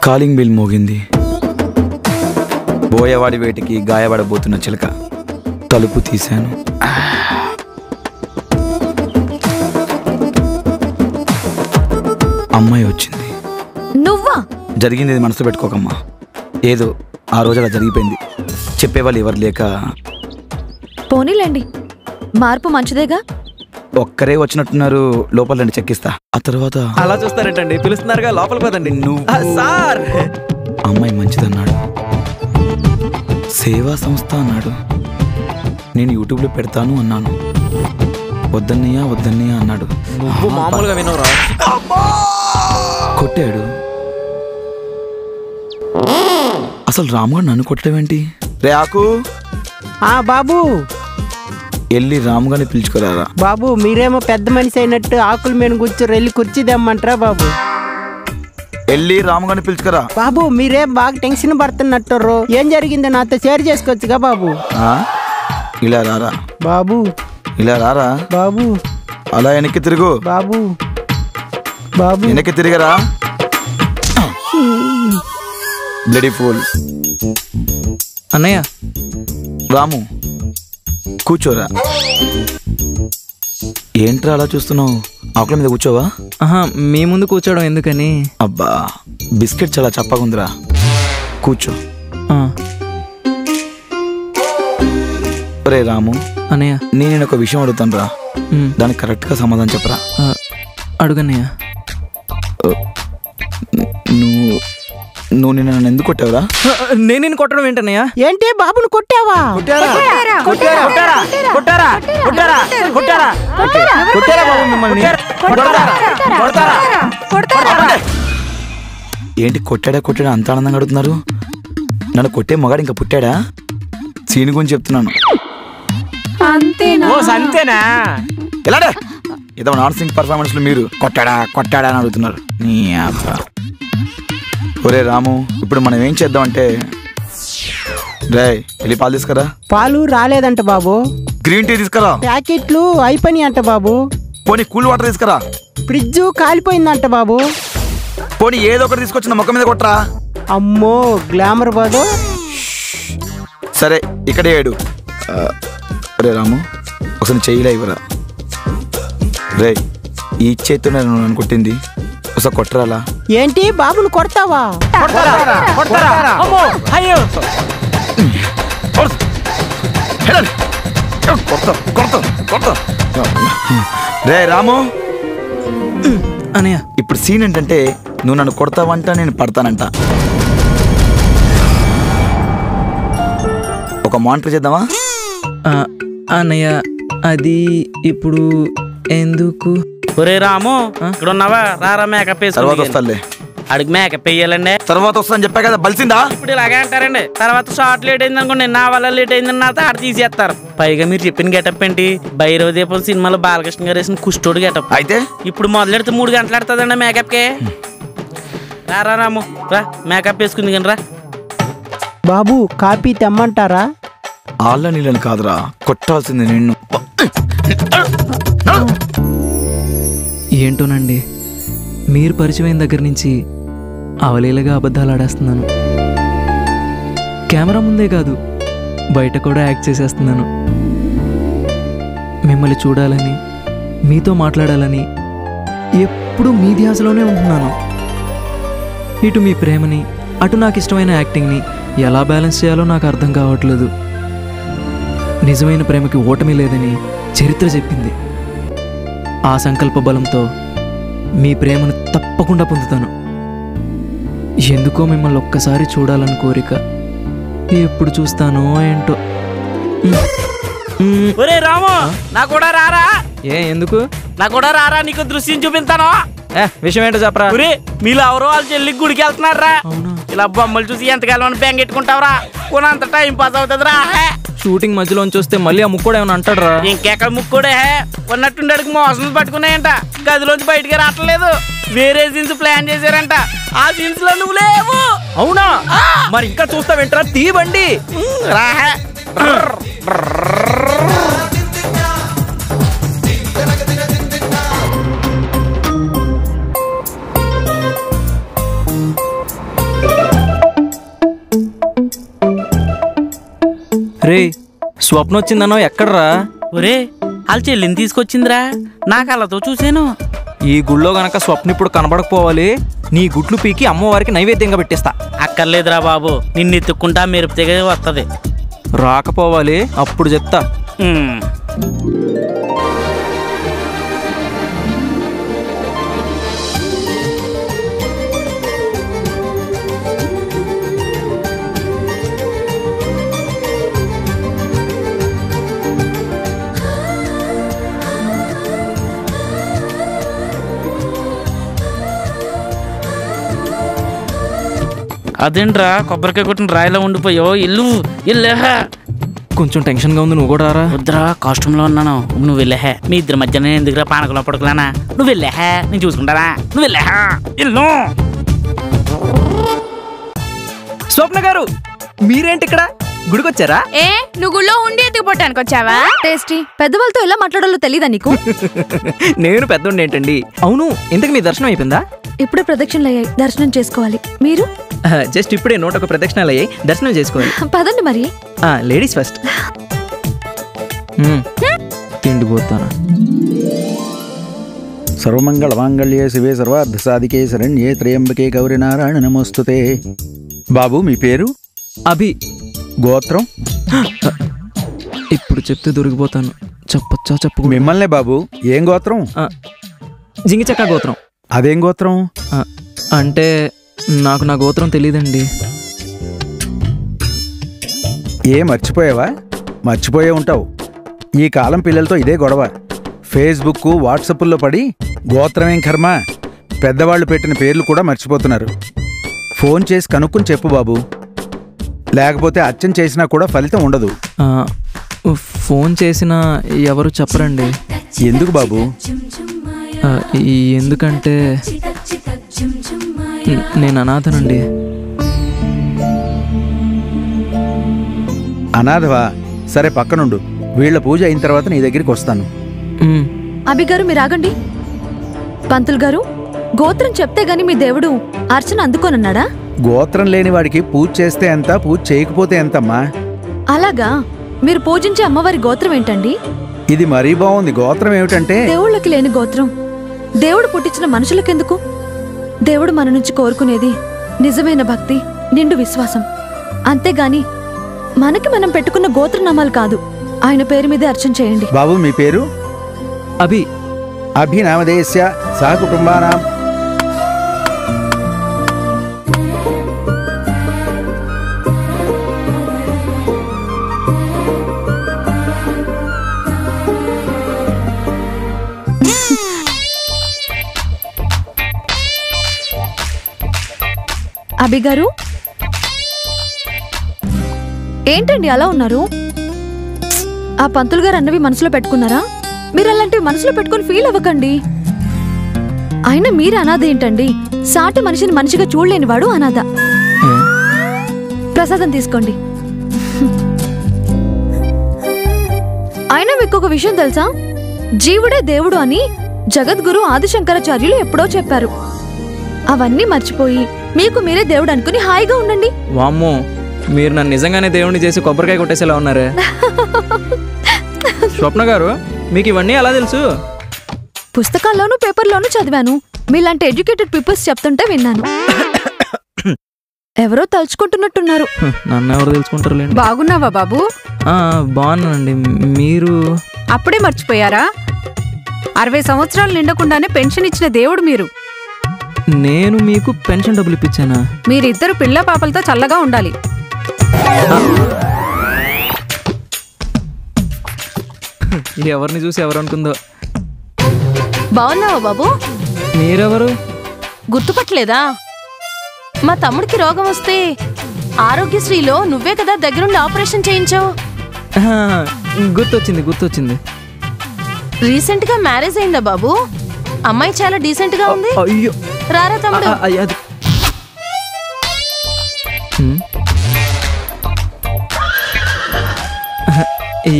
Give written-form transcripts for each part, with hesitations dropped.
Calling bell మోగింది. బోయవాడి వేటికి గాయపడబోతున్న చిలక. తలుపు తీశాను. అమ్మాయి వచ్చింది. నువ్వా? జరిగింది మనసు పెట్టుకోకమ్మా. ఏదో ఆ రోజు అలా జరిగిపోయింది. చెప్పేవాళ్ళు ఎవరు లేక. పోనీలేండి, మార్పు మంచిదేగా. ఒక్కరే వచ్చినట్టున్నారు. లోపల రండి, చెక్కిస్తా. ఆ తర్వాత అలా చూస్తారేంటండి? పిలుస్తున్నారుగా, లోపల పదండి. సార్, అమ్మాయి మంచిదన్నాడు, సేవా సంస్థ అన్నాడు. నేను యూట్యూబ్లో పెడతాను అన్నాను. వద్దన్నయ్యా వద్దన్నయ్యా అన్నాడు. నువ్వు మామూలుగా వినవురా. కొట్టాడు. అసలు రాముగారు నన్ను కొట్టడమేంటి? రే ఆకు. బాబు, వెళ్ళి రాముగారిని పిలుచుకోరారా. బాబు మీరేమో పెద్ద మనిషి అయినట్టు ఆకుల మీద కూర్చొని వెళ్ళి కుర్చీ తెమ్మంటారా బాబు? వెళ్ళి రాముగారిని పిలుచుకోరా. బాబు మీరేం బాగా టెన్షన్ పడుతున్నట్టు. ఏం జరిగిందో నాతో షేర్ చేసుకోవచ్చుగా బాబు? ఇలా రారా బాబు, ఇలా రారా బాబు. అలా వెనక్కి తిరుగు బాబు, బాబు వెనక్కి తిరిగరా. Bloody fool. అన్నయ్య. రాము కూర్చోరా. ఏంట్రా అలా చూస్తున్నావు? ఆకుల మీద కూర్చోవా? మీ ముందు కూర్చోవడం ఎందుకని? అబ్బా, బిస్కెట్ చాలా చప్పగుందిరా. కూర్చో. రే రాము అన్నయ్య, నేను ఒక విషయం అడుగుతాను రా. దానికి కరెక్ట్గా సమాధానం చెప్పరా. అడుగన్నయ్య. నువ్వు నన్ను ఎందుకు కొట్టావురా? నేను కొట్టడం ఏంటన్నయ్య? ఏంటి బాబును కొట్టావా? ఏంటి కొట్టాడా కొట్టాడా అంత ఆనందంగా అడుగుతున్నారు? నన్ను కొట్టే మగాడు ఇంకా పుట్టాడా? సీని గురించి చెప్తున్నాను. అంతేనా? ఎలాడే ఏదో నాన్ సింగ్ పర్ఫార్మెన్స్ లో మీరు కొట్టాడా కొట్టాడా అని అడుగుతున్నారు. నీ అబ్బా. ఒరే రాము, ఇప్పుడు మనం ఏం చేద్దాం అంటే, రే వెళ్ళి పాలు తీసుకురా. పాలు రాలేదంట బాబు. గ్రీన్ టీ తీసుకురా. ప్యాకెట్లు అయిపోయినాయి అంట బాబు. పోనీ కూల్ వాటర్ తీసుకురా. ఫ్రిడ్జ్ కాలిపోయిందంట బాబు. పోనీ ఏదో ఒకటి తీసుకొచ్చిన మొక్క మీద కొట్టరా. అమ్మో గ్లామర్ బాబు. సరే ఇక్కడే ఏడు. రే రాము, ఒకసారి చెయ్యిలా ఇవ్వరా. రే ఈ చేతితో నన్ను కొట్టింది, ఒకసారి కొట్టరాలా. ఏంటి బాబును కొడతావా? రే రాము అన్నయ్య, ఇప్పుడు సీన్ ఏంటంటే, నువ్వు నన్ను కొడతావంట, నేను పడతానంట. ఒక మానిటర్ చేద్దామా? అన్నయ్య అది ఇప్పుడు ఎందుకు? ఒరే రాము, ఇక్కడ ఉన్నావా? రారా మేకప్ వేసి. తర్వాత వస్తాలే. అడిగి మేకప్ వేయాలండి. తర్వాత వస్తాను చెప్పా కదా, బలిసిందా? ఇప్పుడు ఇలాగే అంటారండి. తర్వాత షార్ట్ లేట్ అయింది అనుకోండి, నా వల్ల లేట్ అయిందని నాతో ఆడ తీసేస్తారు. పైగా మీరు చెప్పిన గెటప్ ఏంటి? భైరవ దీపం సినిమాలో బాలకృష్ణ గారు వేసిన కుష్టోడు గెటప్. అయితే ఇప్పుడు మొదలెడితే 3 గంటలు ఆడుతుందండి మేకప్ కే. రారా రాము, రా మేకప్ వేసుకుంది కానీ రా. బాబు కాపీ తెమ్మంటారా? ఆళ్ళ నీళ్ళని కాదురా, కొట్టాల్సింది నిన్ను. ఏంటోనండి, మీరు పరిచయం దగ్గర నుంచి అవలీలగా అబద్ధాలు ఆడేస్తున్నాను. కెమెరా ముందే కాదు, బయట కూడా యాక్ట్ చేసేస్తున్నాను. మిమ్మల్ని చూడాలని, మీతో మాట్లాడాలని ఎప్పుడూ మీ ధ్యాసలోనే ఉంటున్నాను. ఇటు మీ ప్రేమని, అటు నాకు ఇష్టమైన యాక్టింగ్ని ఎలా బ్యాలెన్స్ చేయాలో నాకు అర్థం కావట్లేదు. నిజమైన ప్రేమకి ఓటమి లేదని చరిత్ర చెప్పింది. ఆ సంకల్ప బలంతో మీ ప్రేమను తప్పకుండా పొందుతాను. ఎందుకో మిమ్మల్ని ఒక్కసారి చూడాలని కోరిక. ఎప్పుడు చూస్తానో ఏంటో. ఒరే రాము, నా కూడా రారా. ఎందుకు? నా కూడా రారా, నీకు దృశ్యం చూపిస్తాను. విషయం ఏంటో చెప్పరా. మీలో ఎవరో వాళ్ళ చెల్లికి గుడికి వెళ్తున్నారా? ఇలా బొమ్మలు చూసి ఎంతకాలం బెంగెట్టుకుంటావురా? కొనంత టైం పాస్ అవుతుందిరా. షూటింగ్ మధ్యలోంచి వస్తే మళ్ళీ ఆ ముక్కోడు ఏమైనా అంటాడు రా. ఇంకెక్కడ ముక్కోడే? ఉన్నట్టుండడికి మోసం పట్టుకున్నాయంట, గదిలోంచి బయటికి రావట్లేదు. వేరే సీన్స్ ప్లాన్ చేశారంట, ఆ సీన్స్ లో నువ్వు లేవు. అవునా? మరి ఇంకా చూస్తావేంట్రా, తీవండి. రాహే. రే, స్వప్న వచ్చిందన్నో ఎక్కడ్రా? ఒరే వాళ్ళ చెల్లిని తీసుకొచ్చిందిరా, నా కళ్ళతో చూసాను. ఈ గుళ్ళో గనక స్వప్న ఇప్పుడు కనబడకపోవాలి, నీ గుడ్లు పీకి అమ్మవారికి నైవేద్యంగా పెట్టిస్తా. అక్కర్లేదురా బాబు, నిన్ను ఎత్తుక్కుంటా మెరుపుతేగా వస్తుంది. రాకపోవాలి, అప్పుడు చెప్తా. అదేంట్రా కొబ్బరికాయ కొట్టిన రాయిలో ఉండిపోయో, ఇల్లు ఇల్లేహా. కొంచెం టెన్షన్గా ఉంది, నువ్వు కూడా రారా. వద్దురా, కాస్ట్యూమ్లో ఉన్నాను, నువ్వు వెళ్ళేహే. మీ ఇద్దరి మధ్య నేను ఎందుకురా పానకలో పడుకులానా? నువ్వు వెళ్ళేహే, నేను చూసుకుంటారా. నువ్వు వెళ్ళేహా, ఇల్లు. స్వప్న గారు, మీరేంటి ఇక్కడ? గుడికొచ్చారా? ఏ నువ్వు గుళ్ళో ఉండి ఎత్తుకు పొట్టానికి వచ్చావా? టేస్టీ, పెద్దవాళ్ళతో ఎలా మాట్లాడాలో తెలీదా నీకు? నేను పెద్దోండి ఏంటండి. అవును, ఇంతకు మీ దర్శనం అయిపోయిందా? ఇప్పుడే ప్రదక్షిణలు అయ్యాయి, దర్శనం చేసుకోవాలి. మీరు? జస్ట్ ఇప్పుడే 101 ప్రదక్షిణాలు అయ్యాయి, దర్శనం చేసుకోవాలి. పదండి మరి. Ladies first. తిండిపోతాను. సర్వమంగళ మాంగళ్యే శివే సర్వార్థ సాధికే శరణ్యే త్రయంబకే గౌరీ నారాయణ నమోస్తుతే. బాబు మీ పేరు? అభి. గోత్రం? ఇప్పుడు చెప్తే దొరికిపోతాను, చెప్పొచ్చా? చెప్పు. మిమ్మల్నే బాబు. ఏం గోత్రం? జింగిచక్క గోత్రం. అదేం గోత్రం? అంటే నాకు నా గోత్రం తెలీదండి. మర్చిపోయావా? మర్చిపోయే ఉంటావు. ఈ కాలం పిల్లలతో ఇదే గొడవ. ఫేస్బుక్ వాట్సాప్లో పడి గోత్రమేం కర్మ, పెద్దవాళ్ళు పెట్టిన పేర్లు కూడా మర్చిపోతున్నారు. ఫోన్ చేసి కనుక్కుని చెప్పు బాబు, లేకపోతే అర్చన చేసినా కూడా ఫలితం ఉండదు. ఫోన్ చేసినా ఎవరు చెప్పరండి. ఎందుకు బాబు? ఎందుకంటే నేను అనాథనండి. అనాథవా? సరే పక్కనుండు, వీళ్ళ పూజ అయిన తర్వాత నీ దగ్గరికి వస్తాను. అభి గారు మీరు ఆగండి. పంతులు గారు, గోత్రం చెప్తే గాని మీ దేవుడు అర్చన అందుకోనన్నాడా? గోత్రం లేని వాడికి పూజ చేస్తే ఎంత, పూజ చేయకపోతే ఎంతమ్మా? అలాగా? మీరు పూజించే అమ్మవారి గోత్రం ఏంటండి? ఇది మరీ బాగుంది. గోత్రం ఏమిటంటే దేవుళ్ళకి లేని గోత్రం దేవుడు పుట్టించిన మనుషులకెందుకు? దేవుడు మన నుంచి కోరుకునేది నిజమైన భక్తి, నిండు విశ్వాసం. అంతేగాని మనకి మనం పెట్టుకున్న గోత్రనామాలు కాదు. ఆయన పేరు మీదే అర్చన చేయండి. బాబు మీ పేరు? అభి. అభినామదేశ్య సహకుటుంబానాం. అభి గారు, ఏంటండి అలా ఉన్నారు? ఆ పంతులు గారు అన్నవి మనసులో పెట్టుకున్నారా? మీరు అలాంటివి మనసులో పెట్టుకుని ఫీల్ అవ్వకండి. అయినా మీరు అనాథ ఏంటండి? సాటి మనిషిని మనిషిగా చూడలేనివాడు అనాథ. ప్రసాదం తీసుకోండి. అయినా మీకు ఒక విషయం తెలుసా? జీవుడే దేవుడు అని జగద్గురు ఆదిశంకరాచార్యులు ఎప్పుడో చెప్పారు. అవన్నీ మర్చిపోయి మీకు మీరే దేవుడు అనుకుని హాయిగా ఉండండి. వామ్మో, మీరు నన్ను నిజంగానే దేవుణ్ణి చేసి కొబ్బరికాయ కొట్టేసేలా ఉన్నారే. స్వప్న గారు, మీకు ఇవన్నీ ఎలా తెలుసు? పుస్తకాల్లోనూ పేపర్లోనూ చదివాను. మీలాంటి ఎడ్యుకేటెడ్ పీపుల్స్ చెప్తుంటే విన్నాను. ఎవరో తలుచుకుంటున్నట్టున్నారు. నన్ను ఎవరు తెలుసుకుంటారులేండి. బాగున్నావా బాబు? బాగున్నానండి. మీరు అప్పుడే మర్చిపోయారా? 60 సంవత్సరాలు నిండకుండానే పెన్షన్ ఇచ్చిన దేవుడు మీరు. నేను మీకు పెన్షన్ డబ్బులు ఇప్పించానా? మీరిద్దరు పిల్ల పాపలతో చల్లగా ఉండాలి. ఎవరిని చూసి ఎవరు అనుకుందో. బాగున్నావా బాబు? మీరెవరు? గుర్తుపట్టలేదా? మా తమ్ముడికి రోగం వస్తే ఆరోగ్యశ్రీలో నువ్వే కదా దగ్గరుండి ఆపరేషన్ చేయించావు. గుర్తొచ్చింది. రీసెంట్ గా మ్యారేజ్ అయిందా బాబు? అమ్మాయి చాలా డీసెంట్ గా ఉంది. అయ్యో, రారా తమ్ముడు.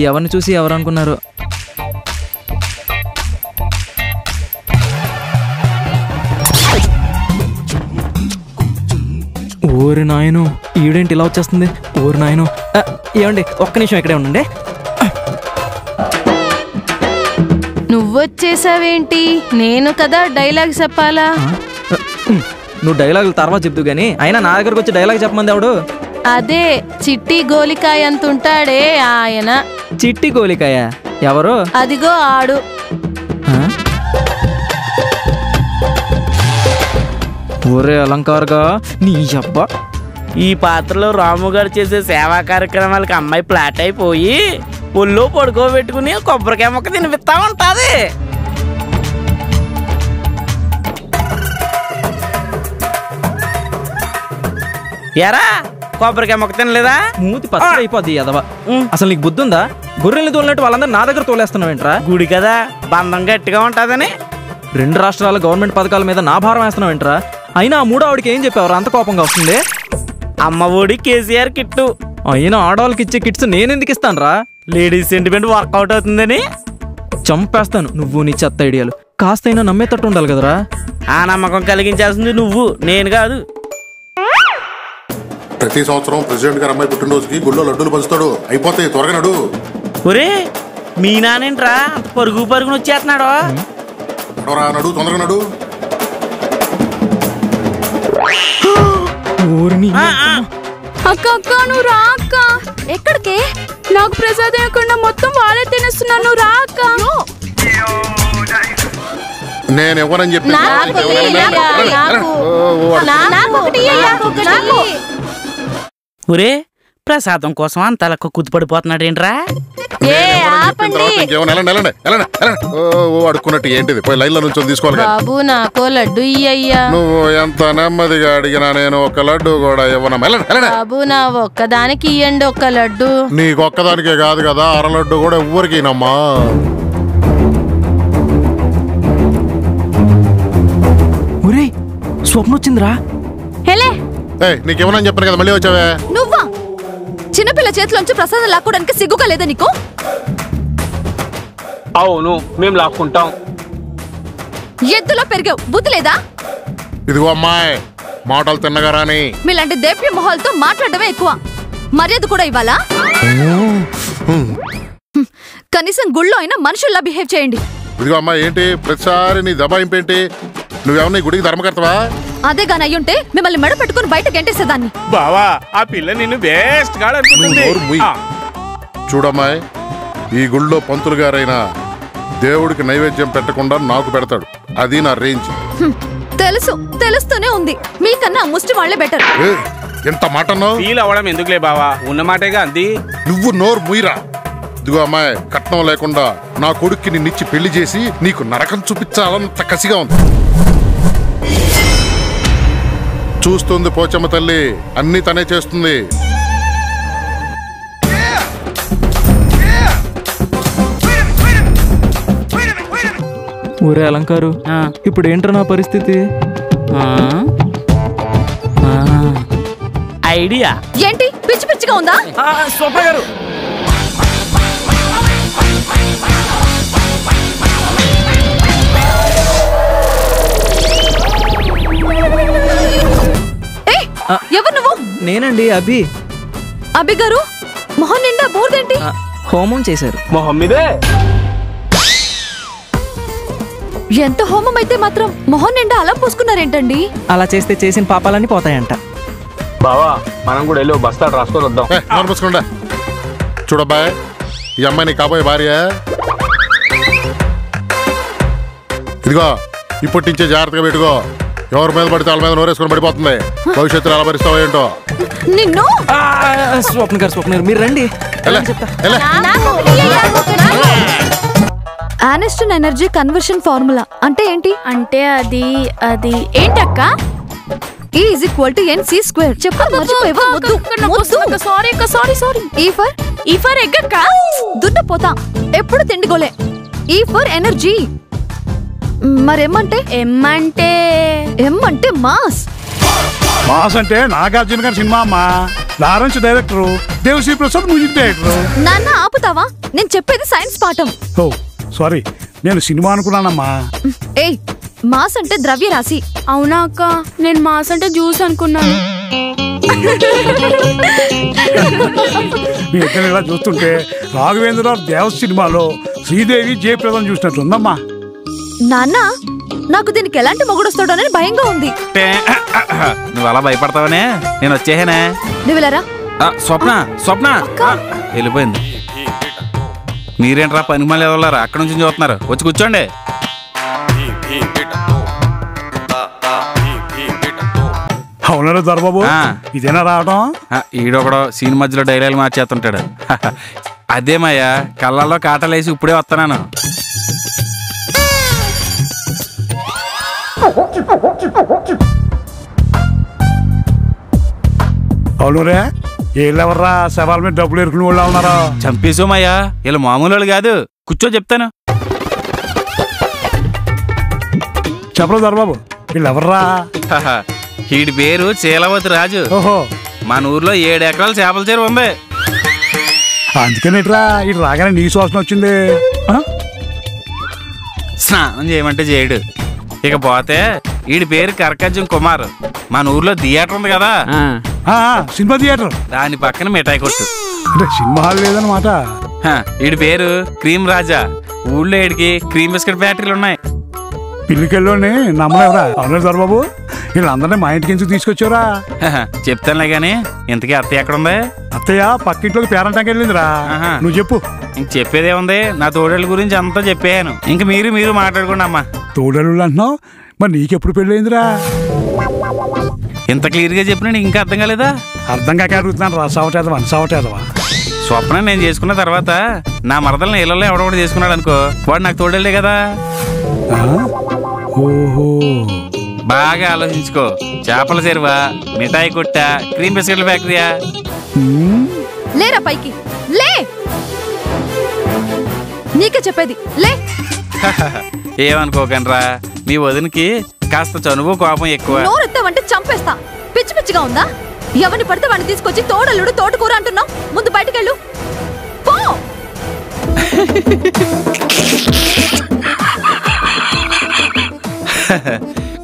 ఎవరిని చూసి ఎవరు అనుకున్నారు? ఓరి నాయను, ఈడేంటి ఇలా వచ్చేస్తుంది? ఓరి నాయను, ఏమండి ఒక్క నిమిషం ఇక్కడే ఉండండి. నువ్వొచ్చేసావేంటి? నేను కదా డైలాగ్ చెప్పాలా? నువ్వు డైలాగులు తర్వాత చెప్తూ గానీ అయినా నా దగ్గరకు వచ్చి డైలాగ్ చెప్పమంది ఎవడు? అదే చిట్టి గోలికాయ అంతుంటాడే ఆయన. చిట్టి గోలికాయ ఎవరు? అదిగో ఆడు. ఒరే అలంకారుగా నీ అబ్బా. ఈ పాత్రలో రాము గారు చేసే సేవా కార్యక్రమాలకి అమ్మాయి ఫ్లాట్ అయిపోయి ఒళ్ళో పడుకోబెట్టుకుని కొబ్బరికాయ మొక్క తినిపిస్తా ఉంటది. ఎరా కొబ్బరికాయ మొక్క తినలేదా? మూతి పచ్చడి అయిపోద్ది ఎదవా. అసలు నీకు బుద్ధి ఉందా? గొర్రెల్ని తోలినట్టు వాళ్ళందరూ నా దగ్గర తోలేస్తున్నావేంట్రా? గుడి కదా బంధం గట్టిగా ఉంటదని 2 రాష్ట్రాల గవర్నమెంట్ పథకాల మీద నా భారం వేస్తున్నావేంట్రా? అయినా ఆ మూడో ఆవిడకి ఏం చెప్పేవారు అంత కోపంగా వస్తుంది? అమ్మ ఒడి కేసీఆర్ కిట్టు. అయినా ఆడవాళ్ళకి ఇచ్చే కిట్స్ నేనెందుకు ఇస్తాను రా? లేడీస్ సెంటిమెంట్ వర్కౌట్ అవుతుందని. చంపేస్తాను నువ్వు నీ చెత్త ఐడియాలు. కాస్తైనా నమ్మేటట్టు ఉండాలి కదరా. ఆ నమ్మకం కలిగించాల్సింది నువ్వు, నేను కాదు. ప్రతి సంవత్సరం ప్రెసిడెంట్ గారు అమ్మాయి పుట్టినరోజుకి గుళ్ళో లడ్డూలు పంచుతాడు. అయిపోతాయి, త్వరగా నడు. ఒరే మీ నానేంట్రా పరుగు పరుగును వచ్చేస్తున్నాడు? నడు, తొందరగా నడు. అక్క అక్క నువ్వు రా అక్క. ఎక్కడికే? నాకు ప్రసాదం ఇవ్వకుండా మొత్తం వాళ్ళే తినేస్తున్నాను. నువ్వు రా అక్క. నేను ఎవరని చెప్పి ఒరే ప్రసాదం కోసం అంత కుదిపడిపోతున్నాడు ఏంట్రా? అడుక్కున్నట్టు ఏంటిది? పోయి లైన్ లో నుంచి తీసుకోవాలి. బాబు నాకో లడ్డు ఇయ్యయ్యా. నువ్వు ఎంత నెమ్మదిగా అడిగినా నేను ఒక లడ్డు కూడా ఇవ్వను. బాబు నా ఒక్కదానికి ఇయ్యండి ఒక లడ్డు. నీకు ఒక్కదానికే కాదు కదా, అర లడ్డు కూడా ఎవ్వరికి నమ్మా. ఒరే స్వప్న వచ్చిందిరా. నీకేమన్నా చెప్పను కదా, మళ్ళీ వచ్చావే. నువ్వా? చిన్నపిల్ల చేతిలోంచి ప్రసాదం లాక్కోడానికి సిగ్గుగా లేదా నీకు? అవును మేము లాక్కుంటాం. ఎద్దులో పెరిగావు, బుద్ధి లేదా? ఇదిగో అమ్మాయి, మాటలు తిన్నగా రాని. మీలాంటి దేవ్య మొహాలతో మాట్లాడమే ఎక్కువ. మర్యాద కూడా ఇవ్వాలా? కనీసం గుళ్ళో అయినా మనుషుల్లా బిహేవ్ చేయండి. ఇదిగో అమ్మాయి, ఏంటి ప్రతిసారి నీ దబాయింపేంటి? నువ్వేమన్నా ఈ గుడికి ధర్మకర్తవా? అదే గాని అయ్యుంటే మిమ్మల్ని మెడ పెట్టుకుని బయట గెంటేసేదాన్ని. బావా ఆ పిల్ల నిన్ను వేస్ట్ గా అనుకుంటుంది. చూడమ్మాయి, ఈ గుళ్ళో పంతులు గారైనా దేవుడికి నైవేద్యం పెట్టకుండా నాకు పెడతాడు. అది నా రేంజ్. తెలుసు, తెలుస్తూనే ఉంది. మీకన్నా ముష్టి వాళ్లే బెటర్. ఎంత మాటనో ఫీల్ అవ్వడం ఎందుకులే బావా, ఉన్న మాటేగా అంది. నువ్వు నోరు ముయిరా. ఇదిగో అమ్మాయి, కట్నం లేకుండా నా కొడుక్కి నిన్నిచ్చి పెళ్లి చేసి నీకు నరకం చూపించాలంత కసిగా ఉంది. చూస్తుంది పోచమ్మ తల్లి, అన్ని తనే చేస్తుంది. ఊరే అలంకారు, ఇప్పుడు ఏంట్రా నా పరిస్థితి? ఐడియా ఏంటి? పిచ్చి పిచ్చిగా ఉందా? స్వప్న గారు, ఎవరు నువ్వు? నేనండి అభి. అభి గారు, మొహం నిండా బూర్దేంటి? హోమం చేశారు. మొహం మీదే. ఎంత హోమం అయితే మాత్రం మొహం నిండా అలా పూసుకున్నారేంటండి? అలా చేస్తే చేసిన పాపాలన్నీ పోతాయంట. బావా మనం కూడా వెళ్ళి బస్తాలు రాసుకొని వద్దాం. చూడబ్బాయ్, ఈ అమ్మాయి నీ కాబోయే భార్య. ఇదిగో ఇప్పటి నుంచే జాగ్రత్తగా పెట్టుకో. ఎవరి మీద పడితే వాళ్ళ మీద నోరేసుకొని పడిపోతుంది. భవిష్యత్తులో ఎలా భరిస్తావో ఏంటో. నిన్ను స్వప్న గారు మీరు రండి. ఆనెస్టన్ ఎనర్జీ కన్వర్షన్ ఫార్ములా అంటే ఏంటి? అంటే అది ఏంటక్క? E is equal to NC². చెప్పాలి మర్చిపోయావా? సారీ. E for egg అక్క. దున్నపోతా, ఎప్పుడు తిండిగోలే. E for energy. మరేమంటే? ఎమ్మంటే మాస్. మాస్ అంటే నాగార్జున గారి సినిమా అమ్మా. Lawrence director, Devasri Prasad music director. నాన్న ఆపుతావా? నేను చెప్పేది సైన్స్ పాఠం. ఓ సారీ, నేను సినిమా అనుకున్నానమ్మా. ఏయ్, మాస్ అంటే ద్రవ్య రాశి. అవునా అక్క, నేను మాస్ అంటే జ్యూస్ అనుకున్నాను. మీ ఇద్దరు ఇలా చూస్తుంటే రాఘవేంద్రరావు దేవస్ సినిమాలో శ్రీదేవి జయప్రదం చూసినట్లుందమ్మా. నాన్న, నాకు దీనికి ఎలాంటి మొగుడొస్తాడోనని భయంగా ఉంది. నువ్వు అలా భయపడతావనే నేను వచ్చేహేనే. నువ్వులరా. స్వప్న స్వప్న వెళ్ళిపోయింది. మీరేంట్రా పనికి మళ్ళీ ఎవరు అక్కడ నుంచి చూస్తున్నారు? వచ్చి కూర్చోండి. అవునరా దొరబాబు, ఇదేనా రావడం? ఈడొకడో సీన్ మధ్యలో డైలాగ్ మార్చేస్తుంటాడు. అదేమయ్యా, కళ్ళల్లో కాటలేసి ఇప్పుడే వస్తున్నాను. అవునురే, వీళ్ళెవర్రా శవాల మీద డబ్బులు ఎరుకుని వాళ్ళు ఉన్నారా? చంపేసామయ్యా, వీళ్ళు మామూలు వాళ్ళు కాదు. కూర్చో చెప్తాను. చెప్పరు దొరబాబు, వీళ్ళెవర్రా? వీడి పేరు చీలవతి రాజు. ఓహో, మన ఊర్లో 7 ఎకరాల చేపల చెరువు ఉంది. అందుకనేట్రా ఇటు రాగానే నీ శ్వాసన వచ్చింది. స్నానం చేయమంటే చేయడు. ఇక పోతే వీడి పేరు కర్కజ్జం కుమార్. మన ఊర్లో థియేటర్ ఉంది కదా, సినిమా థియేటర్, దాని పక్కన మిఠాయి కొట్టు. సినిమా హాల్ లేదన్నమాట. వీడి పేరు క్రీమ్ రాజా. ఊళ్ళో వీడికి క్రీమ్ బిస్కెట్ ఫ్యాక్టరీలు ఉన్నాయి. పిల్లికెళ్ళోని నమ్మలేవరా? అవును దొరబాబు, వీళ్ళందరినీ మా ఇంటికి ఎందుకు తీసుకొచ్చారా? చెప్తానులే గాని, ఇంతకీ అత్తయ్య ఎక్కడుంది? అత్తయ్య పక్కింట్లోకి పేరంటానికి వెళ్ళిందిరా. నువ్వు చెప్పు. ఇంక చెప్పేదే ఉంది, నా తోడేళ్ళ గురించి అంతా చెప్పాను. ఇంక మీరు మాట్లాడుకోండి అమ్మా. తోడేళ్ళు అంటున్నావు, మరి నీకెప్పుడు పెళ్ళయిందిరా? ఇంత క్లియర్ గా చెప్పినా నీకు ఇంకా అర్థం కాలేదా? అర్థం కాక అడుగుతున్నాను రా. సవటేదవా స్వప్న నేను చేసుకున్న తర్వాత నా మరదల్ని ఇళ్లలో ఎవడొకటి చేసుకున్నాడు అనుకో, వాడు నాకు తోడేళ్లే కదా. ఓహో, బాగా ఆలోచించుకో. చేపల చెరువా, మిఠాయి కొట్ట, క్రీమ్ బిస్కెట్ల ఫ్యాక్టరీయా? లేరా పైకి లే, నీకే చెప్పేది లే. ఏమనుకోకండ్రా, మీ వదినికి కాస్త చనువు కోపం ఎక్కువ. నోరెత్తావంటే చంపేస్తా. పిచ్చి పిచ్చిగా ఉందా? ఎవరిని పడితే వాడిని తీసుకొచ్చి తోడల్లుడు తోటకూర అంటున్నావు. ముందు బయటకెళ్ళు పో.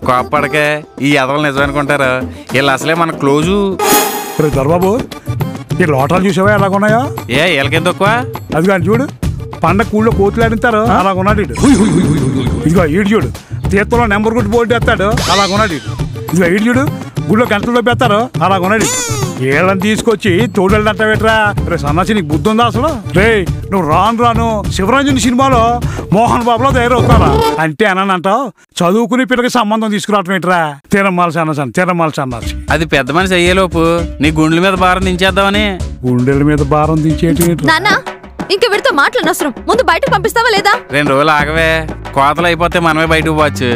కోప్పడకే, ఈ ఎదవలు నిజం అనుకుంటారు. వీళ్ళు అసలే మన క్లోజు. దొరబాబు, ఈ లోటాలు చూసావా ఎలాగున్నాయో? వీళ్ళకేం తక్కువ? అది కానీ చూడు, పండగ కూళ్ళో కోతులు ఆడింతారు అలాగున్నాడు ఇడు. ఇదిగో ఈడు చూడు, తీర్థంలో నెంబర్ గుట్టి బోర్డు వేస్తాడు అలాగున్నాడు ఇడు. ఇదిగో ఈడు చూడు, గుళ్ళో గంటల్లో పెడతారు అలాగున్నాడు ఇడు. వీళ్ళని తీసుకొచ్చి తోడేళ్ళు అంటావేట్రా? రే సన్నాసి, నీకు బుద్ధి ఉందా అసలు? రే నువ్వు రాను శివరంజన్ సినిమాలో మోహన్ బాబులో తయారవుతారా అంటే అని అంటావు. చదువుకుని పిల్లకి సంబంధం తీసుకురావటం ఏంట్రా? తిరమాల సన్నాసి. అది పెద్ద మనిషి అయ్యేలోపు నీ గుండెల మీద భారం దించేద్దామని. గుండెల మీద భారం దించేటి నాన్న, ఇంక వీడితో మాటలు అవసరం. ముందు బయటకు పంపిస్తావా లేదా? 2 రోజులు ఆగవే, కోతలు అయిపోతే మనమే బయటకు పోవచ్చు.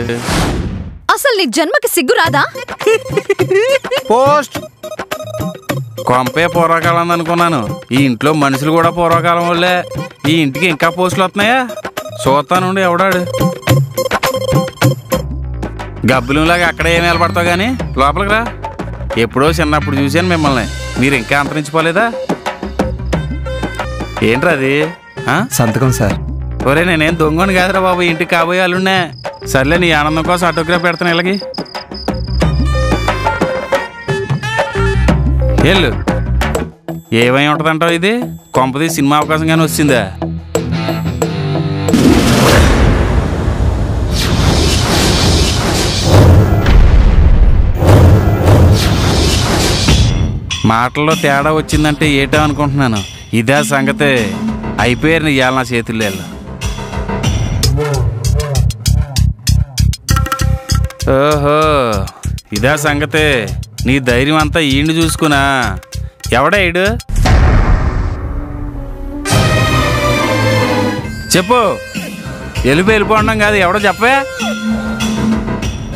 అసలు నీ జన్మకి సిగ్గు రాదా? పోస్ట్ కొంపే పూర్వకాలం అనుకున్నాను. ఈ ఇంట్లో మనుషులు కూడా పూర్వకాలం వాళ్ళే. ఈ ఇంటికి ఇంకా పోస్టులు వస్తున్నాయా? చూస్తానుండి ఎవడాడు. గబ్బులంలాగా అక్కడే ఏమి నిలబడతావు గానీ లోపలికి రా. ఎప్పుడో చిన్నప్పుడు చూశాను మిమ్మల్ని, మీరు ఇంకా అంతరించిపోలేదా? ఏంట్రా అది? సంతకం సార్. ఒరే నేనేం దొంగని కాదురా బాబు, ఇంటికి కాబోయే వాళ్ళున్నా. సర్లే, నీ ఆనందం కోసం ఆటోగ్రాఫ్ పెడతాను. ఇలాగి వెళ్ళు. ఏమై ఉంటుందంటావు? ఇది కొంపది సినిమా అవకాశం కానీ వచ్చిందా? మాటల్లో తేడా వచ్చిందంటే ఏటో అనుకుంటున్నాను. ఇదే సంగతే. అయిపోయారు నీ ఇవాళ నా చేతుల్లో. ఓహో, ఇదే సంగతే. నీ ధైర్యం అంతా ఈయన్ని చూసుకున్నా. ఎవడా ఈడు? చెప్పు. వెళ్ళిపోవడం కాదు, ఎవడో చెప్పే.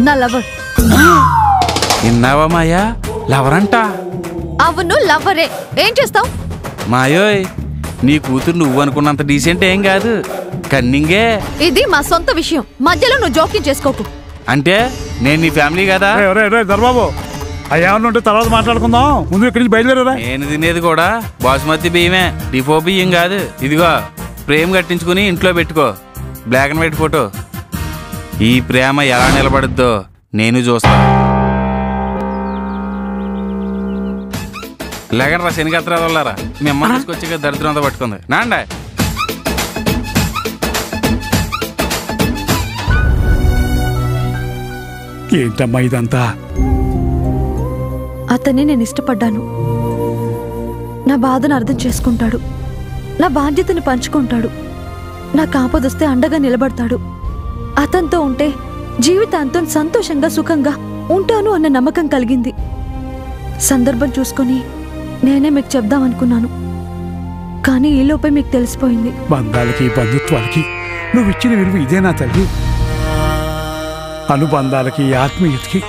నా లవర్. విన్నావా మాయా? లవరంట. అవును, లవరే. ఏం చేస్తావు? మాయోయ్, నీ కూతురు నువ్వు అనుకున్నంత డీసెంట్ ఏం కాదు, కన్నింగే. ఇది మా సొంత విషయం, మధ్యలో నువ్వు జోక్యం చేసుకోకు. అంటే నేను నీ ఫ్యామిలీ కదా? దొరబాబు, ఏమన్నా ఉంటే తర్వాత మాట్లాడుకుందాం. ముందు ఇక్కడి నుంచి బయలుదేరా. నేను తినేది కూడా బాసుమతి బియ్యమే, డిపో బియ్యం కాదు. ఇదిగో ఫ్రేమ్ కట్టించుకుని ఇంట్లో పెట్టుకో, బ్లాక్ అండ్ వైట్ ఫోటో. ఈ ప్రేమ ఎలా నిలబడుద్దో నేను చూస్తా. లేకరా శనిగత్రాలు వాళ్ళారా, మీ అమ్మ తీసుకొచ్చి దరిద్రం అంతా పట్టుకుంది. నాండా ఏంటమ్మా ఇదంతా? అతన్ని నేను ఇష్టపడ్డాను. నా బాధను అర్థం చేసుకుంటాడు, నా బాధ్యతని పంచుకుంటాడు, నాకు ఆపదొస్తే అండగా నిలబడతాడు. అతనితో ఉంటే జీవితాంతం సంతోషంగా సుఖంగా ఉంటాను అన్న నమ్మకం కలిగింది. సందర్భం చూసుకొని నేనే మీకు చెప్దామనుకున్నాను, కానీ ఈలోపే మీకు తెలిసిపోయింది. బంధాలకి బంధుత్వాలకి నువ్వు ఇచ్చిన విలువ ఇదేనా తల్లి? అనుబంధాలకి ఆత్మీయతకి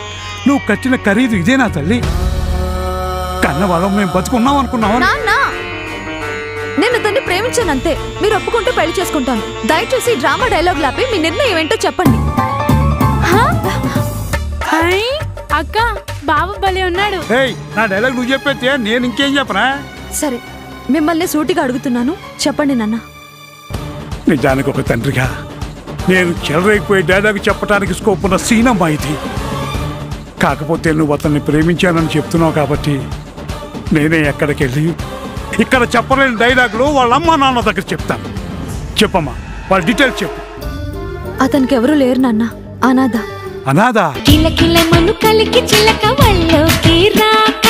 నువ్వు కట్టిన ఖరీదు ఇదేనా తల్లి? కన్నవాళ్ళం మేము బతుకున్నాం అనుకున్నావా? నేను అతన్ని ప్రేమించానంతే. మీరు ఒప్పుకుంటే పెళ్లి చేసుకుంటాను. దయచేసి డ్రామా డైలాగ్ లాపి మీ నిర్ణయం ఏంటో చెప్పండి. అక్క బాబు భలే ఉన్నాడు. నా డైలాగ్ నువ్వు చెప్పేస్తే నేను ఇంకేం చెప్పనా? సరే, మిమ్మల్ని సూటిగా అడుగుతున్నాను, చెప్పండి నాన్న. నిజానికి ఒక తండ్రిగా నేను చెలరేగిపోయే డైలాగ్ చెప్పడానికి స్కోప్ ఉన్న సీనమ్మా ఇది. కాకపోతే నువ్వు అతన్ని ప్రేమించానని చెప్తున్నావు కాబట్టి నేనే ఎక్కడికి వెళ్ళి ఇక్కడ చెప్పలేని డైలాగులు వాళ్ళ అమ్మ నాన్న దగ్గర చెప్తాను. చెప్పమ్మా, వాళ్ళ డీటెయిల్స్ చెప్పు. అతనికి ఎవరు లేరు నాన్న, అనాథ. అనాథ? కిల కిల మను కలికి చిలక వల్లోకి రాక